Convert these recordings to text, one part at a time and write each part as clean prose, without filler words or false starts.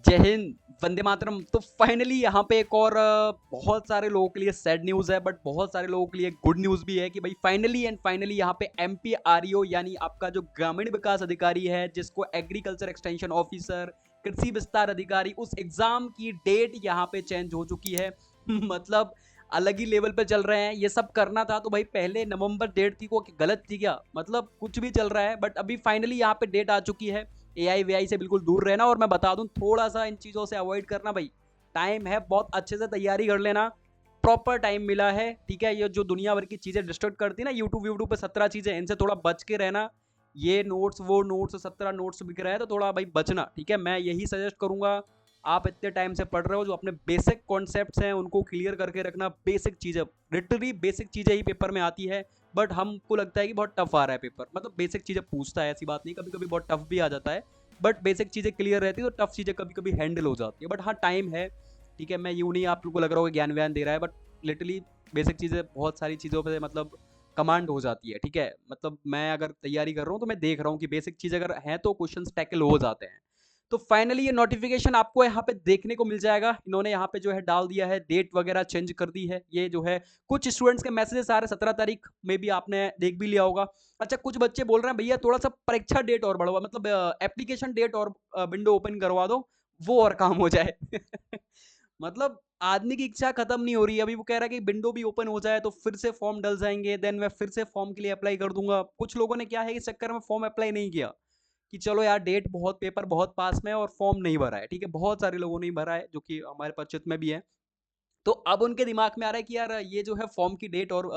जय हिंद, वंदे मातरम। तो फाइनली यहाँ पे एक और बहुत सारे लोगों के लिए सैड न्यूज़ है, बट बहुत सारे लोगों के लिए गुड न्यूज़ भी है कि भाई फाइनली एंड फाइनली यहाँ पे एमपीआरईओ यानी आपका जो ग्रामीण विकास अधिकारी है, जिसको एग्रीकल्चर एक्सटेंशन ऑफिसर, कृषि विस्तार अधिकारी, उस एग्जाम की डेट यहाँ पे चेंज हो चुकी है। मतलब अलग ही लेवल पे चल रहे हैं। ये सब करना था तो भाई पहले नवंबर डेट थी, वो गलत थी क्या? मतलब कुछ भी चल रहा है, बट अभी फाइनली यहाँ पे डेट आ चुकी है। एआई वीआई से बिल्कुल दूर रहना, और मैं बता दूं थोड़ा सा इन चीज़ों से अवॉइड करना भाई। टाइम है, बहुत अच्छे से तैयारी कर लेना। प्रॉपर टाइम मिला है, ठीक है। ये जो दुनिया भर की चीज़ें डिस्ट्रक्ट करती है ना, यूट्यूब पे 17 चीज़ें, इनसे थोड़ा बच के रहना। ये नोट्स वो नोट्स 17 नोट्स बिक रहे हैं, तो थोड़ा भाई बचना, ठीक है। मैं यही सजेस्ट करूंगा। आप इतने टाइम से पढ़ रहे हो, जो अपने बेसिक कॉन्सेप्ट्स हैं उनको क्लियर करके रखना। बेसिक चीज़ें, लिटरली बेसिक चीज़ें ही पेपर में आती है, बट हमको लगता है कि बहुत टफ आ रहा है पेपर। मतलब बेसिक चीज़ें पूछता है, ऐसी बात नहीं, कभी कभी बहुत टफ भी आ जाता है, बट बेसिक चीज़ें क्लियर रहती है तो टफ चीज़ें कभी कभी हैंडल हो जाती है। बट हाँ, टाइम है, ठीक है। मैं यूँ नहीं आप लोग को लग रहा होगा ज्ञान व्यान दे रहा है, बट लिटरली बेसिक चीज़ें बहुत सारी चीज़ों पर मतलब कमांड हो जाती है, ठीक है। मतलब मैं अगर तैयारी कर रहा हूँ तो मैं देख रहा हूँ कि बेसिक चीज़ अगर है तो क्वेश्चन टैकल हो जाते हैं। तो फाइनली ये नोटिफिकेशन आपको यहाँ पे देखने को मिल जाएगा। इन्होंने यहाँ पे जो है डाल दिया है, डेट वगैरह चेंज कर दी है। ये जो है कुछ स्टूडेंट्स के मैसेजेस आ रहे हैं 17 तारीख में भी, आपने देख भी लिया होगा। अच्छा, कुछ बच्चे बोल रहे हैं भैया थोड़ा सा परीक्षा डेट और बढ़वा, मतलब एप्लीकेशन डेट और विंडो ओपन करवा दो, वो और काम हो जाए। मतलब आदमी की इच्छा खत्म नहीं हो रही है। अभी वो कह रहा है कि विंडो भी ओपन हो जाए तो फिर से फॉर्म डल जाएंगे, देन मैं फिर से फॉर्म के लिए अप्लाई कर दूंगा। कुछ लोगों ने क्या है, इस चक्कर में फॉर्म अप्लाई नहीं किया कि चलो यार डेट बहुत, पेपर बहुत पास में है और फॉर्म नहीं भरा है, ठीक है। बहुत सारे लोगों ने भरा है, जो कि हमारे परिचित में भी है। तो अब उनके दिमाग में आ रहा है कि यार ये जो है फॉर्म की डेट और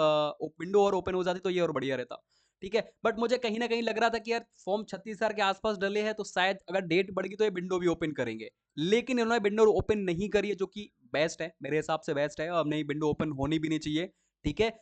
विंडो और ओपन हो जाती तो ये और बढ़िया रहता, ठीक है। बट मुझे कहीं ना कहीं लग रहा था कि यार फॉर्म 36,000 के आसपास डले हैं, तो शायद अगर डेट बढ़ गई तो ये विंडो भी ओपन करेंगे। लेकिन इन्होंने विंडो ओपन नहीं करी है, जो कि बेस्ट है, मेरे हिसाब से बेस्ट है। अब नहीं, विंडो ओपन होनी भी नहीं चाहिए, ठीक है।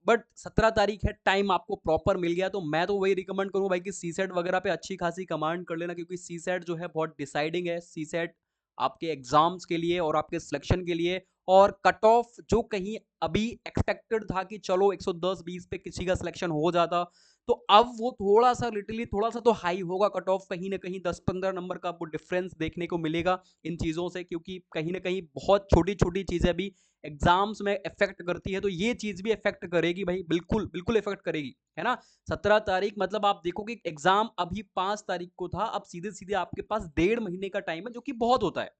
बट 17 तारीख है, टाइम आपको प्रॉपर मिल गया, तो मैं तो वही रिकमेंड करूँ भाई कि सी सेट वगैरह पे अच्छी खासी कमांड कर लेना, क्योंकि सी सेट जो है बहुत डिसाइडिंग है। सी सेट आपके एग्जाम्स के लिए और आपके सिलेक्शन के लिए। और कट ऑफ जो कहीं अभी एक्सपेक्टेड था कि चलो 110-20 पे किसी का सिलेक्शन हो जाता, तो अब वो थोड़ा सा लिटरली थोड़ा सा तो हाई होगा कट ऑफ। कहीं ना कहीं 10-15 नंबर का आपको डिफरेंस देखने को मिलेगा इन चीज़ों से, क्योंकि कहीं ना कहीं बहुत छोटी छोटी चीज़ें भी एग्जाम्स में इफेक्ट करती है। तो ये चीज़ भी इफेक्ट करेगी भाई, बिल्कुल बिल्कुल इफेक्ट करेगी, है ना। 17 तारीख मतलब आप देखो कि एग्जाम अभी 5 तारीख को था, अब सीधे सीधे आपके पास 1.5 महीने का टाइम है, जो कि बहुत होता है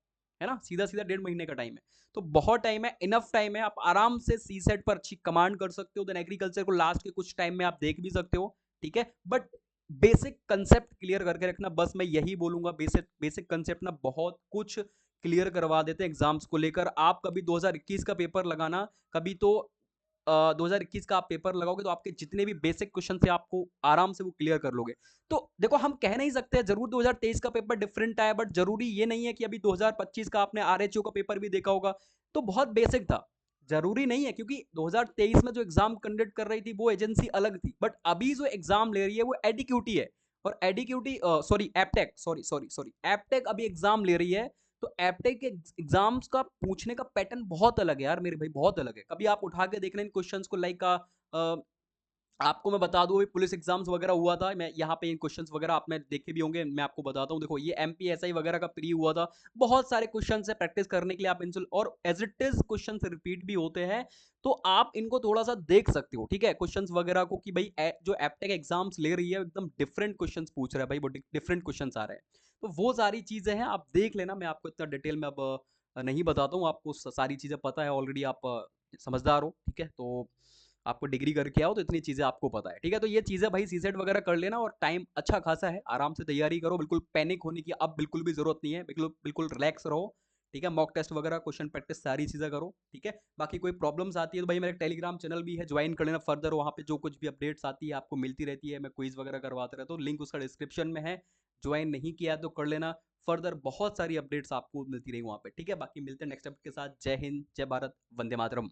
ना। सीधा सीधा 1.5 महीने का टाइम है, तो बहुत टाइम है, इनफ टाइम है। आप आराम से सी सेट पर अच्छी कमांड कर सकते हो, देन एग्रीकल्चर को लास्ट के कुछ टाइम में आप देख भी सकते हो, ठीक है। बट बेसिक कंसेप्ट क्लियर करके रखना, बस मैं यही बोलूंगा। बेसिक बेसिक कंसेप्ट ना बहुत कुछ क्लियर करवा देते हैं एग्जाम्स को लेकर। आप कभी 2021 का पेपर लगाना, कभी तो 2021 का आप पेपर लगाओगे, तो आपके जितने भी बेसिक क्वेश्चन थे आपको आराम से वो क्लियर कर लोगे। तो देखो, हम कह नहीं सकते जरूर 2023 का पेपर डिफरेंट आया, बट जरूरी ये नहीं है कि अभी 2025 का आपने आरएचओ का पेपर भी देखा होगा तो बहुत बेसिक था। जरूरी नहीं है, क्योंकि 2023 में जो एग्जाम कंडक्ट कर रही थी वो एजेंसी अलग थी, बट अभी जो एग्जाम ले रही है वो एडिक्यूटी है। और एडिक्यूटी sorry Aptech, sorry sorry sorry Aptech अभी एग्जाम ले रही है। तो एपटेक के एग्जाम्स का पूछने का पैटर्न बहुत अलग है यार मेरे भाई, बहुत अलग है। कभी आप उठा के देखना इन क्वेश्चंस को, लाइक आपको मैं बता दूं, पुलिस एग्जाम्स वगैरह हुआ था, मैं यहाँ पे इन क्वेश्चंस वगैरह आपने देखे भी होंगे, मैं आपको बताता हूँ। देखो, ये एमपीएसआई वगैरह का प्री हुआ था, बहुत सारे क्वेश्चंस है प्रैक्टिस करने के लिए। आप इनसे, और as it is question repeat भी होते हैं, तो आप इनको थोड़ा सा देख सकते हो, ठीक है, क्वेश्चंस वगैरह को, कि भाई जो एपटेक एग्जाम्स ले रही है एकदम डिफरेंट क्वेश्चन पूछ रहा है भाई, वो डिफरेंट क्वेश्चन आ रहे हैं। तो वो सारी चीजें हैं, आप देख लेना। मैं आपको इतना डिटेल में अब नहीं बताता हूँ, आपको सारी चीजें पता है ऑलरेडी, आप समझदार हो, ठीक है। तो आपको डिग्री करके आओ तो इतनी चीज़ें आपको पता है, ठीक है। तो ये चीज़ें भाई सीसेट वगैरह कर लेना, और टाइम अच्छा खासा है, आराम से तैयारी करो। बिल्कुल पैनिक होने की अब बिल्कुल भी ज़रूरत नहीं है, बिल्कुल बिल्कुल रिलैक्स रहो, ठीक है। मॉक टेस्ट वगैरह, क्वेश्चन प्रैक्टिस, सारी चीज़ें करो, ठीक है। बाकी कोई प्रॉब्लम्स आती है तो भाई मेरा टेलीग्राम चैनल भी है, ज्वाइन कर लेना फर्दर। वहाँ पे जो कुछ भी अपडेट्स आती है आपको मिलती रहती है, मैं क्विज वगैरह करवाता रहता हूँ, लिंक उसका डिस्क्रिप्शन में है। ज्वाइन नहीं किया तो कर लेना, फर्दर बहुत सारी अपडेट्स आपको मिलती रही वहाँ पे, ठीक है। बाकी मिलते हैं नेक्स्ट अपडेट के साथ। जय हिंद, जय भारत, वंदे मातरम।